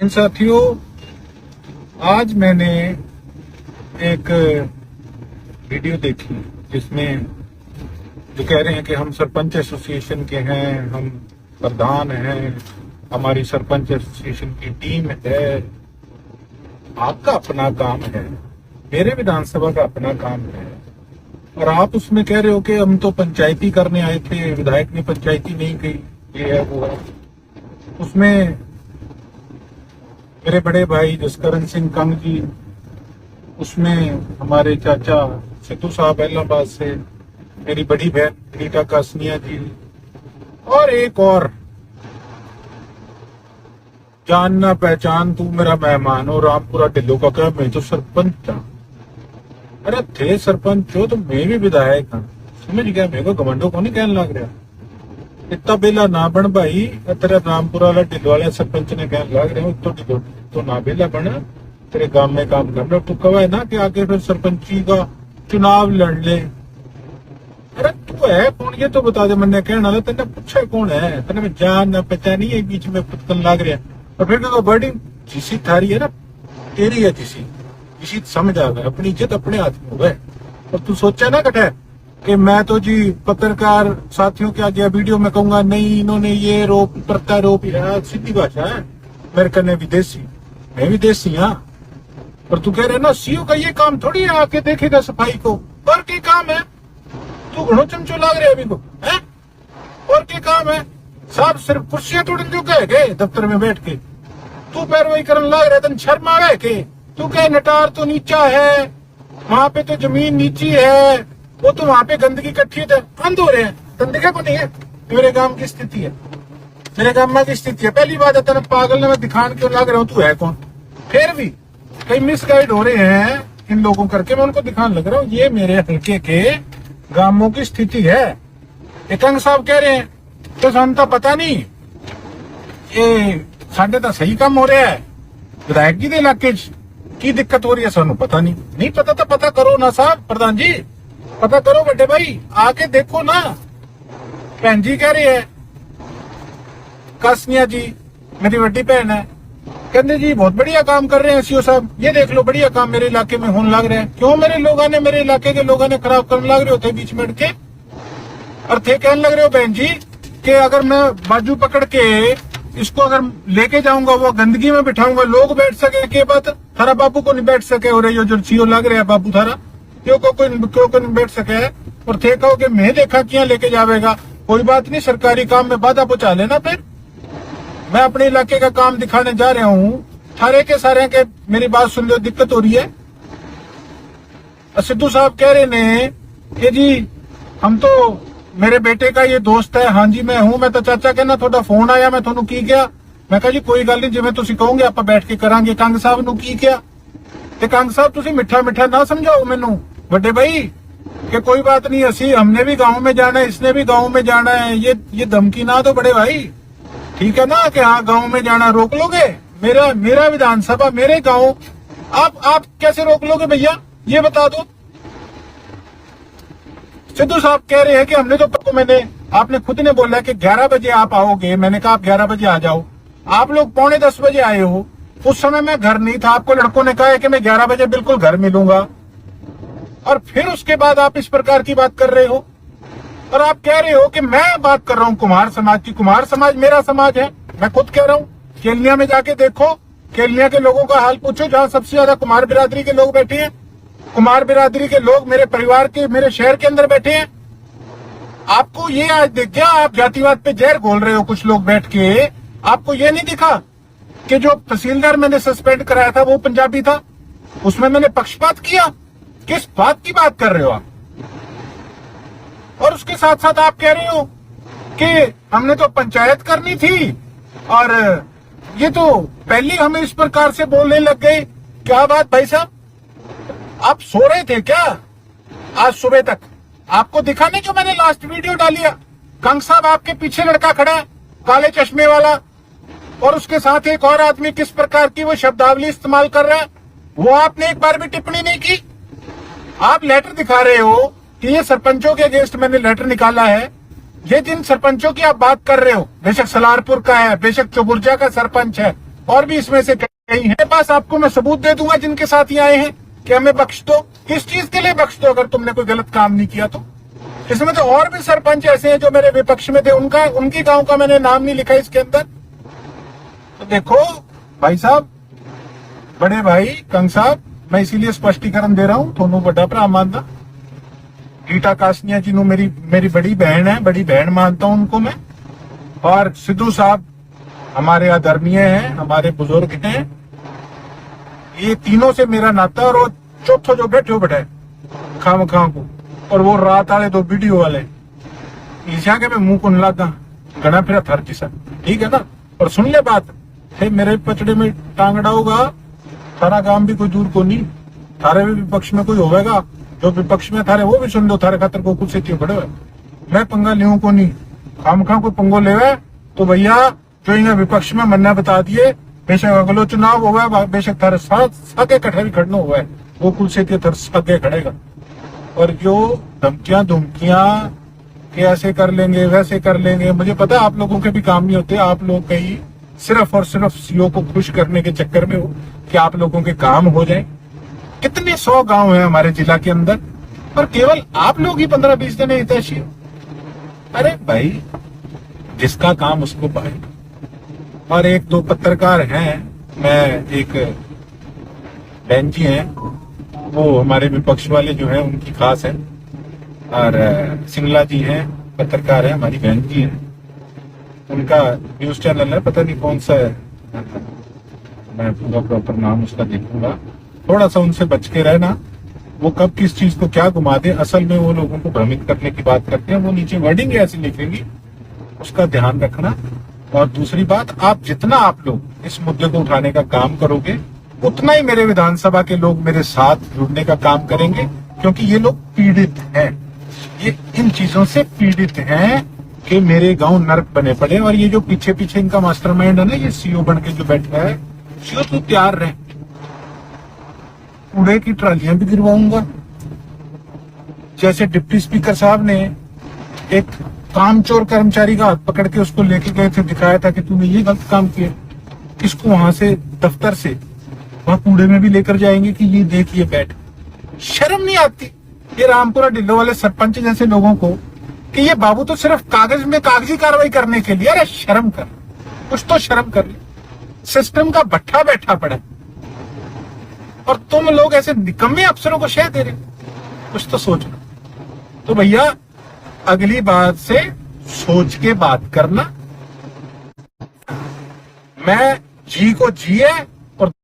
इन साथियों, आज मैंने एक वीडियो देखी जिसमें जो कह रहे हैं कि हम सरपंच एसोसिएशन के हैं, हम प्रधान हैं, हमारी सरपंच एसोसिएशन की टीम है। आपका अपना काम है, मेरे विधानसभा का अपना काम है, और आप उसमें कह रहे हो कि हम तो पंचायती करने आए थे, विधायक ने पंचायती नहीं की, ये है वो है। उसमें मेरे बड़े भाई जसकरण सिंह कंग जी, उसमें हमारे चाचा सिद्धू साहब इलाहाबाद से, मेरी बड़ी बहन रीटा कासनिया जी, और एक और जानना पहचान तू मेरा मेहमान हो रामपुरा ढिल्लो का, क्या मैं तो सरपंच था। अरे थे सरपंच हो तो मैं भी विधायक था, समझ गया। मेरे को घमंडो को नहीं कहने लग रहा, इतना बेला ना बन भाई। तेरा रामपुरा वाला ढिल्लो वाले सरपंच ने कहने लग रहे हो तो ना बेला बना, तेरे गांव में काम कर रहा। तू कहा है ना कि आगे फिर सरपंची का चुनाव लड़ ले। अरे तू है कौन ये तो बता दे। मैंने कहना वाला तेने पूछा कौन है, तेने में जान ना पहचानी है, बीच में पुतकन लग रहा। और फिर तो वर्डिंग जिसी थारी है ना, तेरी है जिसी समझ आ गया, अपनी इज्जत अपने हाथ में हो गए। और तू सोचा ना कटे कि मैं तो जी पत्रकार साथियों के आगे वीडियो में कहूंगा नहीं इन्होंने ये रोप प्रत्यारोप, सीधी भाषा है। मेरे कने विदेशी, मैं विदेशी हाँ। पर तू कह रहे ना सीओ का ये काम थोड़ी है आके देखेगा सफाई को, और क्या काम है? तू घणो चमचो लाग रहे अभी को है, और क्या काम है? साहब सिर्फ कुर्सियां तोड़न जो कह गए दफ्तर में बैठ के, तू पैरवाई करने लाग रहे, तन शर्म आ गए के? तू कह नटार तो नीचा है, वहां पे तो जमीन नीची है, वो तो वहां पे गंदगी इकट्ठी है, बंद हो रहे हैं। तन देखा को नहीं है मेरे गांव की स्थिति है, मेरे गांव में की स्थिति है। पहली बात है तेरे पागल ने मैं दिखाने क्यों लग रहा हूँ, तू है कौन? फिर भी कई मिसगाइड हो रहे हैं इन लोगों करके, मैं उनको दिखाने लग रहा हूँ ये मेरे हल्के के गांवों की स्थिति है। कंग साहब कह रहे हैं तो ਸਾਨੂੰ ਤਾਂ पता नहीं, ये साढ़े तो सही काम हो रहा है विधायक जी के इलाके की दिक्कत हो रही है, सानू पता नहीं पता तो पता करो ना साहब, प्रधान जी पता करो, बड़े भाई आके देखो ना। भैन जी कह रहे हैं, कासनिया जी मेरी बड़ी बहन है, कहते जी बहुत बढ़िया काम कर रहे हैं सीओ साहब, ये देख लो बढ़िया काम मेरे इलाके में होने लग रहा है। क्यों मेरे इलाके के लोगों ने खराब करने लग रहे होते बीच में के, और थे कहने लग रहे हो बहन जी कि अगर मैं बाजू पकड़ के इसको अगर लेके जाऊंगा, वो गंदगी में बिठाऊंगा, लोग बैठ सके के बात, थारा बाबू को नहीं बैठ सके, और जो सीओ लग रहा है बाबू थारा क्यों को नहीं बैठ सके। और थे कहो कि मैं देखा क्या लेके जावेगा, कोई बात नहीं, सरकारी काम में बाधा पहुंचा लेना। फिर मैं अपने इलाके का काम दिखाने जा रहा हूँ, सारे के सारे के मेरी बात सुन लो, दिक्कत हो रही है। सिद्धू साहब कह रहे ने कि जी हम तो, मेरे बेटे का ये दोस्त है। हाँ जी मैं हूं, मैं तो चाचा कहना थोड़ा फोन आया, मैं थोनू की क्या? मैं कहा जी कोई गल नहीं, जिवें तुसीं कहोगे आप बैठ के करांगे। कंग साहब नू की क्या? ते कंग साहब तुसीं मिठा मिठा ना समझाओ मैनू बड़े भाई कि कोई बात नहीं, असी हमने भी गाँव में जाना है, इसने भी गाँव में जाना है, ये धमकी ना दो बड़े भाई, ठीक है ना? कि हाँ गाँव में जाना रोक लोगे, मेरा विधानसभा मेरे गाँव, आप कैसे रोक लोगे भैया ये बता दो। सिद्धू साहब कह रहे हैं कि हमने तो आपने खुद ने बोला कि 11 बजे आप आओगे, मैंने कहा आप 11 बजे आ जाओ, आप लोग 9:45 बजे आए हो, उस समय मैं घर नहीं था, आपको लड़कों ने कहा है कि मैं 11 बजे बिल्कुल घर मिलूंगा, और फिर उसके बाद आप इस प्रकार की बात कर रहे हो। और आप कह रहे हो कि मैं बात कर रहा हूँ कुमार समाज की, कुमार समाज मेरा समाज है, मैं खुद कह रहा हूँ। केलिया में जाके देखो, केलिया के लोगों का हाल पूछो, जहां सबसे ज्यादा कुमार बिरादरी के लोग बैठे हैं, कुमार बिरादरी के लोग मेरे परिवार के, मेरे शहर के अंदर बैठे हैं। आपको ये आज दिख गया, आप जातिवाद पे जहर घोल रहे हो कुछ लोग बैठ के, आपको ये नहीं दिखा कि जो तहसीलदार मैंने सस्पेंड कराया था वो पंजाबी था, उसमें मैंने पक्षपात किया? किस बात की बात कर रहे हो आप? और उसके साथ साथ आप कह रहे हो कि हमने तो पंचायत करनी थी, और ये तो पहले हमें इस प्रकार से बोलने लग गए। क्या बात भाई साहब, आप सो रहे थे क्या आज सुबह तक? आपको दिखा नहीं जो मैंने लास्ट वीडियो डाली है? कंग साहब आपके पीछे लड़का खड़ा है काले चश्मे वाला, और उसके साथ एक और आदमी किस प्रकार की वो शब्दावली इस्तेमाल कर रहा है, वो आपने एक बार भी टिप्पणी नहीं की। आप लेटर दिखा रहे हो कि ये सरपंचों के अगेंस्ट मैंने लेटर निकाला है। ये जिन सरपंचों की आप बात कर रहे हो, बेशक सलारपुर का है, बेशक चौबुर्जा का सरपंच है, और भी इसमें से कई हैं। मेरे पास आपको मैं सबूत दे दूंगा जिनके साथ ये आए हैं कि हमें बख्श दो। इस चीज के लिए बख्श दो अगर तुमने कोई गलत काम नहीं किया तो। इसमें तो और भी सरपंच ऐसे हैं जो मेरे विपक्ष में थे, उनकी गांव का मैंने नाम नहीं लिखा इसके अंदर। तो देखो भाई साहब, बड़े भाई कंग साहब, मैं इसीलिए स्पष्टीकरण दे रहा हूं। थोनू बड़ा भरा मानना, गीता कासनिया जी नु मेरी बड़ी बहन है, बड़ी बहन मानता हूं उनको मैं। और सिद्धू साहब हमारे आदरणीय हैं, हमारे बुजुर्ग हैं। ये तीनों से मेरा नाता। और वो चौथो जो बैठो बैठे खाम खां को, और वो रात वाले दो वीडियो वाले ईशा के मैं मुंह को लादा गणा फिर थर किसा, ठीक है ना। और सुन ले बात, हे मेरे पचड़े में टांगड़ा होगा, थारा काम भी कोई दूर को नहीं। थारे भी विपक्ष में कोई होगा, जो विपक्ष में थारे वो भी सुन लो, थारे खातर को कुछ से क्यों खड़े हुए। मैं पंगा लियो को नहीं, खाम खां कोई पंगो लेवे तो भैया जो इन्हें विपक्ष में मन्ना बता दिए, बेशक अगलो चुनाव हुआ है, बेशक थारे सागे कठे भी खड़ना हुआ है, वो कुल से थर सागे खड़ेगा। और जो धमकियां कि ऐसे कर लेंगे वैसे कर लेंगे, मुझे पता है आप लोगों के भी काम नहीं होते। आप लोग कहीं सिर्फ और सिर्फ सीओ को खुश करने के चक्कर में हो कि आप लोगों के काम हो जाए। कितने 100 गांव हैं हमारे जिला के अंदर, पर केवल आप लोग ही 15-20 जने हितैषी हो। अरे भाई, जिसका काम उसको पाए। और एक दो पत्रकार हैं, मैं एक बहन जी हैं, वो हमारे विपक्ष वाले जो हैं उनकी खास है। और सिंगला जी हैं, पत्रकार है, हमारी बहन जी हैं। उनका न्यूज चैनल है, पता नहीं कौन सा है, मैं पूरा प्रॉपर नाम उसका देखूंगा। थोड़ा सा उनसे बच के रहना, वो कब किस चीज को क्या घुमा दे। असल में वो लोगों को भ्रमित करने की बात करते हैं, वो नीचे वर्डिंग ऐसी लिखेंगी, उसका ध्यान रखना। और दूसरी बात, आप जितना आप लोग इस मुद्दे को उठाने का काम करोगे, उतना ही मेरे विधानसभा के लोग मेरे साथ जुड़ने का काम करेंगे, क्योंकि ये लोग पीड़ित हैं, ये इन चीजों से पीड़ित हैं कि मेरे गांव नर्क बने पड़े। और ये जो पीछे पीछे इनका मास्टरमाइंड है ना, ये सीओ बन के जो बैठा है, सीओ तो तैयार रहे, कूड़े की ट्रालियां भी गिरवाऊंगा। जैसे डिप्टी स्पीकर साहब ने एक कामचोर कर्मचारी का हाथ पकड़ के उसको लेके गए थे, दिखाया था कि तूने ये गलत काम किया, इसको वहां से दफ्तर से वहां कूड़े में भी लेकर जाएंगे कि ये देखिए बैठ। शर्म नहीं आती ये रामपुरा डिल्लो वाले सरपंच जैसे लोगों को कि ये बाबू तो सिर्फ कागज में कागजी कार्रवाई करने के लिए। अरे शर्म कर, कुछ तो शर्म कर ले। सिस्टम का भट्ठा बैठा पड़ा और तुम लोग ऐसे निकम्मे अफसरों को शह दे रहे, कुछ तो सोचना। तो भैया अगली बात से सोच के बात करना। मैं जी को जी है,